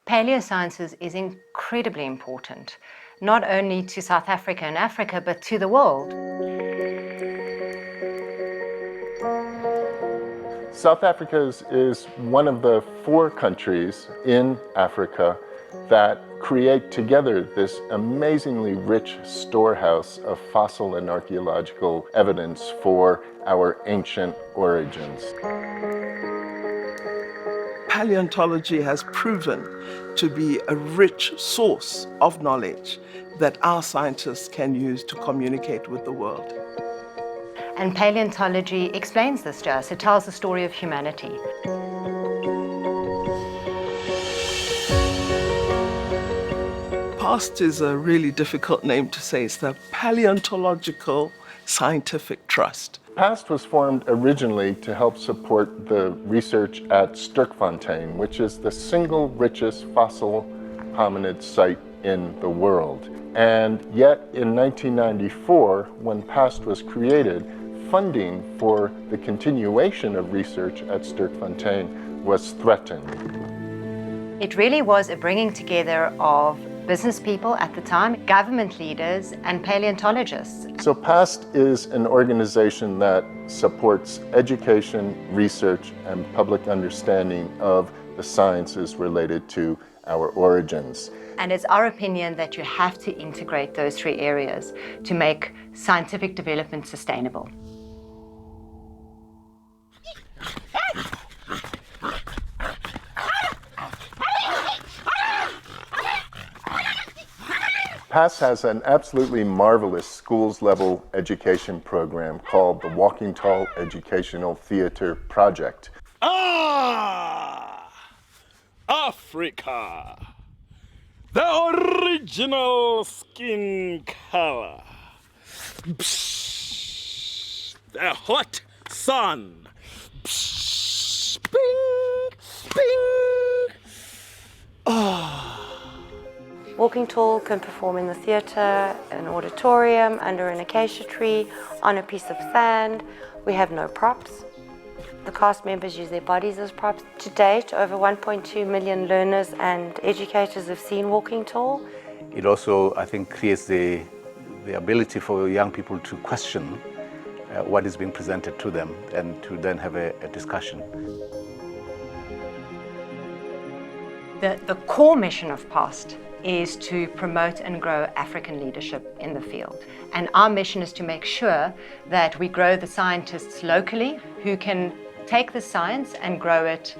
Paleosciences is incredibly important, not only to South Africa and Africa, but to the world. South Africa is one of the 4 countries in Africa that create together this amazingly rich storehouse of fossil and archaeological evidence for our ancient origins. Paleontology has proven to be a rich source of knowledge that our scientists can use to communicate with the world. And paleontology explains this to us. It tells the story of humanity. PAST is a really difficult name to say. It's the Paleontological Scientific Trust. PAST was formed originally to help support the research at Sterkfontein, which is the single richest fossil hominid site in the world. And yet in 1994, when PAST was created, funding for the continuation of research at Sterkfontein was threatened. It really was a bringing together of business people at the time, government leaders, and paleontologists. So PAST is an organization that supports education, research, and public understanding of the sciences related to our origins. And it's our opinion that you have to integrate those 3 areas to make scientific development sustainable. PAST has an absolutely marvelous schools-level education program called the Walking Tall Educational Theatre Project. Africa, the original skin color. Psst, the hot sun. Psst, bing, bing. Walking Tall can perform in the theatre, an auditorium, under an acacia tree, on a piece of sand. We have no props. The cast members use their bodies as props. To date, over 1.2 million learners and educators have seen Walking Tall. It also, I think, creates the ability for young people to question what is being presented to them and to then have a discussion. The core mission of PAST is to promote and grow African leadership in the field. And our mission is to make sure that we grow the scientists locally who can take the science and grow it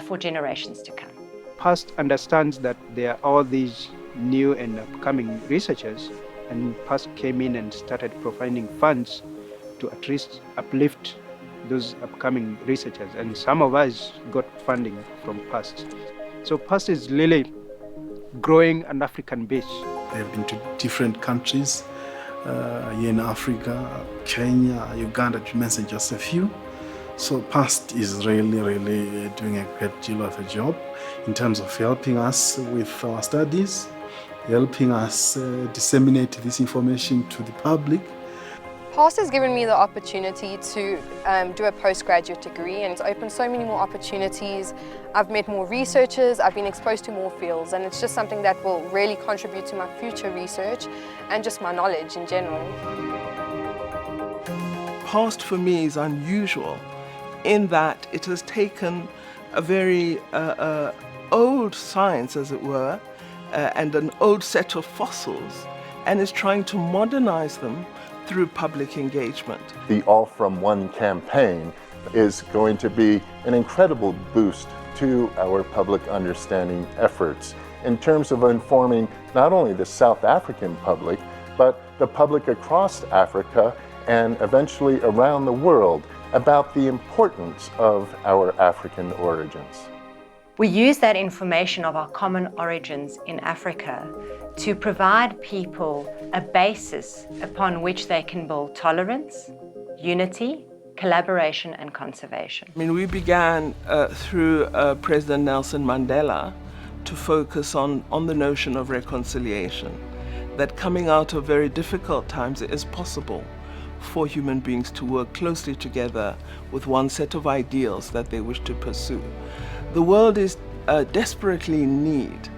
for generations to come. PAST understands that there are all these new and upcoming researchers, and PAST came in and started providing funds to at least uplift those upcoming researchers, and some of us got funding from PAST. So PAST is really growing an African base. They've been to different countries here in Africa, Kenya, Uganda, to mention just a few. So PAST is really doing a great deal of a job in terms of helping us with our studies, helping us disseminate this information to the public. PAST has given me the opportunity to do a postgraduate degree, and it's opened so many more opportunities. I've met more researchers, I've been exposed to more fields, and it's just something that will really contribute to my future research and just my knowledge in general. PAST for me is unusual in that it has taken a very old science, as it were, and an old set of fossils, and is trying to modernize them through public engagement. The All From One campaign is going to be an incredible boost to our public understanding efforts in terms of informing not only the South African public, but the public across Africa and eventually around the world about the importance of our African origins. We use that information of our common origins in Africa to provide people a basis upon which they can build tolerance, unity, collaboration, and conservation. I mean, we began through President Nelson Mandela to focus on the notion of reconciliation, that coming out of very difficult times it is possible for human beings to work closely together with one set of ideals that they wish to pursue. The world is desperately in need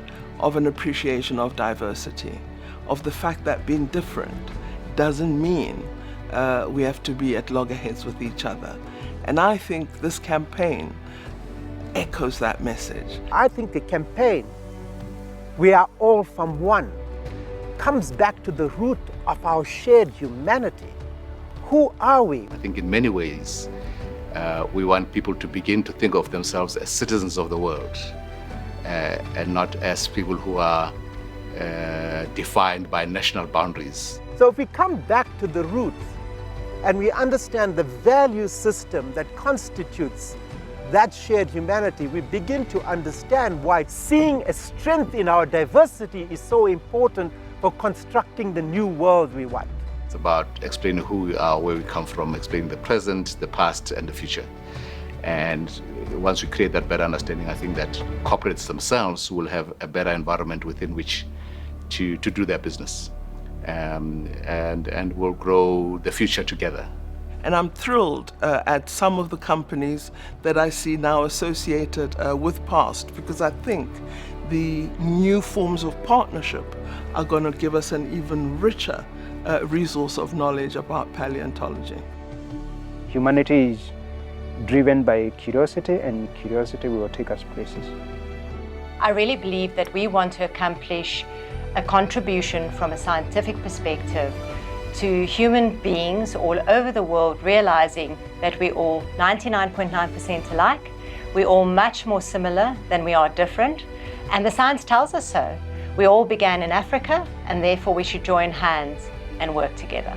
of an appreciation of diversity, of the fact that being different doesn't mean we have to be at loggerheads with each other. And I think this campaign echoes that message. I think the campaign, "We are all from one," comes back to the root of our shared humanity. Who are we? I think in many ways, we want people to begin to think of themselves as citizens of the world and not as people who are defined by national boundaries. So if we come back to the roots and we understand the value system that constitutes that shared humanity, we begin to understand why seeing a strength in our diversity is so important for constructing the new world we want. It's about explaining who we are, where we come from, explaining the present, the past, and the future. And once we create that better understanding, I think that corporates themselves will have a better environment within which to do their business. And we'll grow the future together. And I'm thrilled at some of the companies that I see now associated with PAST, because I think the new forms of partnership are going to give us an even richer resource of knowledge about paleontology. Humanity is driven by curiosity, and curiosity will take us places. I really believe that we want to accomplish a contribution from a scientific perspective to human beings all over the world, realizing that we're all 99.9% alike, we're all much more similar than we are different, and the science tells us so. We all began in Africa, and therefore we should join hands and work together.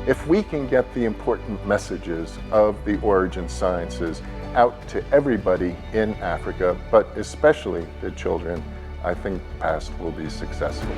If we can get the important messages of the origin sciences out to everybody in Africa, but especially the children, I think PAST will be successful.